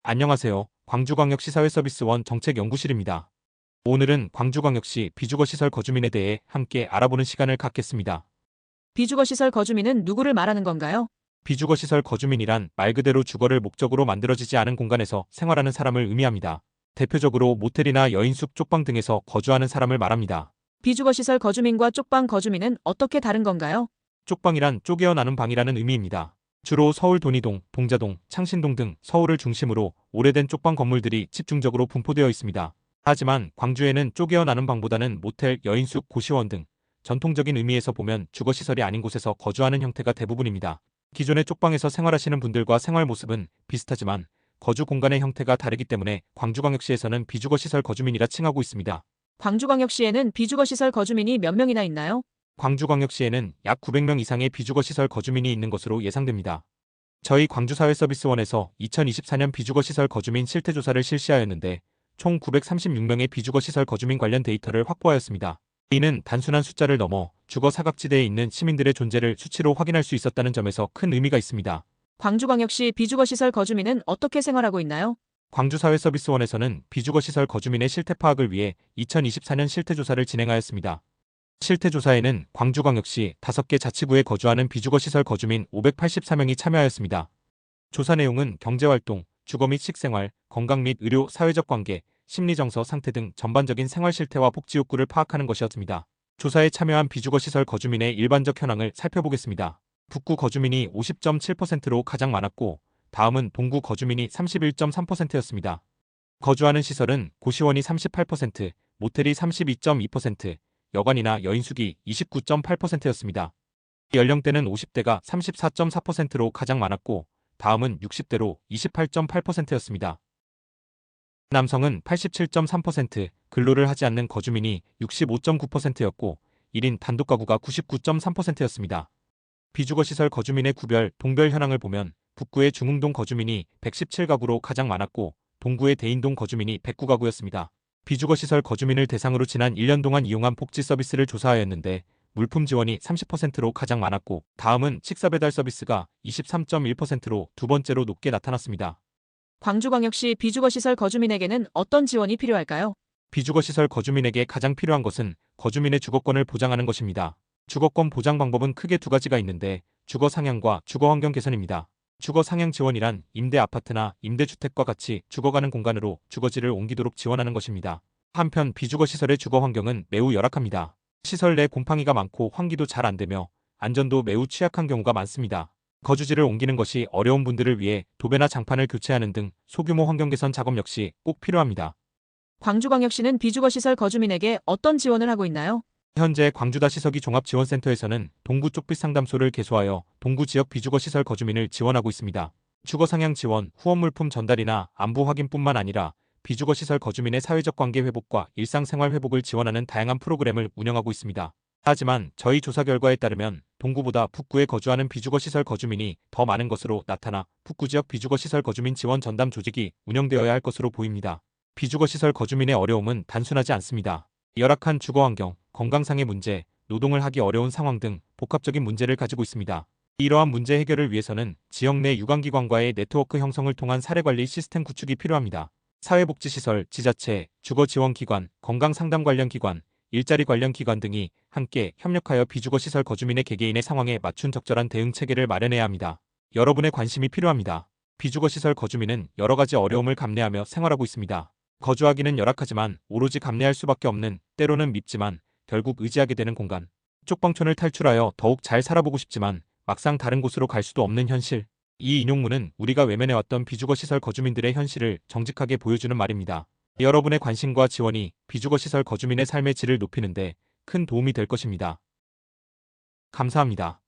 안녕하세요. 광주광역시 사회서비스원 정책연구실입니다. 오늘은 광주광역시 비주거시설 거주민에 대해 함께 알아보는 시간을 갖겠습니다. 비주거시설 거주민은 누구를 말하는 건가요? 비주거시설 거주민이란 말 그대로 주거를 목적으로 만들어지지 않은 공간에서 생활하는 사람을 의미합니다. 대표적으로 모텔이나 여인숙, 쪽방 등에서 거주하는 사람을 말합니다. 비주거시설 거주민과 쪽방 거주민은 어떻게 다른 건가요? 쪽방이란 쪼개어 나눈 방이라는 의미입니다. 주로 서울 돈이동, 동자동, 창신동 등 서울을 중심으로 오래된 쪽방 건물들이 집중적으로 분포되어 있습니다. 하지만 광주에는 쪼개어 나눈 방보다는 모텔, 여인숙, 고시원 등 전통적인 의미에서 보면 주거시설이 아닌 곳에서 거주하는 형태가 대부분입니다. 기존의 쪽방에서 생활하시는 분들과 생활 모습은 비슷하지만 거주 공간의 형태가 다르기 때문에 광주광역시에서는 비주거시설 거주민이라 칭하고 있습니다. 광주광역시에는 비주거시설 거주민이 몇 명이나 있나요? 광주광역시에는 약 900명 이상의 비주거시설 거주민이 있는 것으로 예상됩니다. 저희 광주사회서비스원에서 2024년 비주거시설 거주민 실태조사를 실시하였는데 총 936명의 비주거시설 거주민 관련 데이터를 확보하였습니다. 이는 단순한 숫자를 넘어 주거 사각지대에 있는 시민들의 존재를 수치로 확인할 수 있었다는 점에서 큰 의미가 있습니다. 광주광역시 비주거시설 거주민은 어떻게 생활하고 있나요? 광주사회서비스원에서는 비주거시설 거주민의 실태 파악을 위해 2024년 실태조사를 진행하였습니다. 실태조사에는 광주광역시 5개 자치구에 거주하는 비주거시설 거주민 584명이 참여하였습니다. 조사 내용은 경제활동, 주거 및 식생활, 건강 및 의료, 사회적 관계, 심리정서 상태 등 전반적인 생활 실태와 복지 욕구를 파악하는 것이었습니다. 조사에 참여한 비주거시설 거주민의 일반적 현황을 살펴보겠습니다. 북구 거주민이 50.7%로 가장 많았고 다음은 동구 거주민이 31.3%였습니다. 거주하는 시설은 고시원이 38%, 모텔이 32.2%, 여관이나 여인숙이 29.8%였습니다. 연령대는 50대가 34.4%로 가장 많았고 다음은 60대로 28.8%였습니다. 남성은 87.3%, 근로를 하지 않는 거주민이 65.9%였고 1인 단독가구가 99.3%였습니다. 비주거시설 거주민의 구별, 동별 현황을 보면 북구의 중흥동 거주민이 117가구로 가장 많았고 동구의 대인동 거주민이 109가구였습니다. 비주거시설 거주민을 대상으로 지난 1년 동안 이용한 복지 서비스를 조사하였는데 물품 지원이 30%로 가장 많았고 다음은 식사 배달 서비스가 23.1%로 두 번째로 높게 나타났습니다. 광주광역시 비주거시설 거주민에게는 어떤 지원이 필요할까요? 비주거시설 거주민에게 가장 필요한 것은 거주민의 주거권을 보장하는 것입니다. 주거권 보장 방법은 크게 두 가지가 있는데 주거 상향과 주거 환경 개선입니다. 주거 상향 지원이란 임대 아파트나 임대주택과 같이 죽어가는 공간으로 주거지를 옮기도록 지원하는 것입니다. 한편 비주거시설의 주거 환경은 매우 열악합니다. 시설 내 곰팡이가 많고 환기도 잘 안되며 안전도 매우 취약한 경우가 많습니다. 거주지를 옮기는 것이 어려운 분들을 위해 도배나 장판을 교체하는 등 소규모 환경 개선 작업 역시 꼭 필요합니다. 광주광역시는 비주거시설 거주민에게 어떤 지원을 하고 있나요? 현재 광주다시서기 종합지원센터에서는 동구 쪽빛 상담소를 개소하여 동구 지역 비주거시설 거주민을 지원하고 있습니다. 주거상향 지원, 후원물품 전달이나 안부 확인뿐만 아니라 비주거시설 거주민의 사회적 관계 회복과 일상생활 회복을 지원하는 다양한 프로그램을 운영하고 있습니다. 하지만 저희 조사 결과에 따르면 동구보다 북구에 거주하는 비주거시설 거주민이 더 많은 것으로 나타나 북구 지역 비주거시설 거주민 지원 전담 조직이 운영되어야 할 것으로 보입니다. 비주거시설 거주민의 어려움은 단순하지 않습니다. 열악한 주거환경, 건강상의 문제, 노동을 하기 어려운 상황 등 복합적인 문제를 가지고 있습니다. 이러한 문제 해결을 위해서는 지역 내 유관기관과의 네트워크 형성을 통한 사례관리 시스템 구축이 필요합니다. 사회복지시설, 지자체, 주거지원기관, 건강상담 관련 기관, 일자리 관련 기관 등이 함께 협력하여 비주거시설 거주민의 개개인의 상황에 맞춘 적절한 대응 체계를 마련해야 합니다. 여러분의 관심이 필요합니다. 비주거시설 거주민은 여러 가지 어려움을 감내하며 생활하고 있습니다. 거주하기는 열악하지만 오로지 감내할 수밖에 없는, 때로는 밉지만 결국 의지하게 되는 공간. 쪽방촌을 탈출하여 더욱 잘 살아보고 싶지만 막상 다른 곳으로 갈 수도 없는 현실. 이 인용문은 우리가 외면해왔던 비주거시설 거주민들의 현실을 정직하게 보여주는 말입니다. 여러분의 관심과 지원이 비주거시설 거주민의 삶의 질을 높이는 데 큰 도움이 될 것입니다. 감사합니다.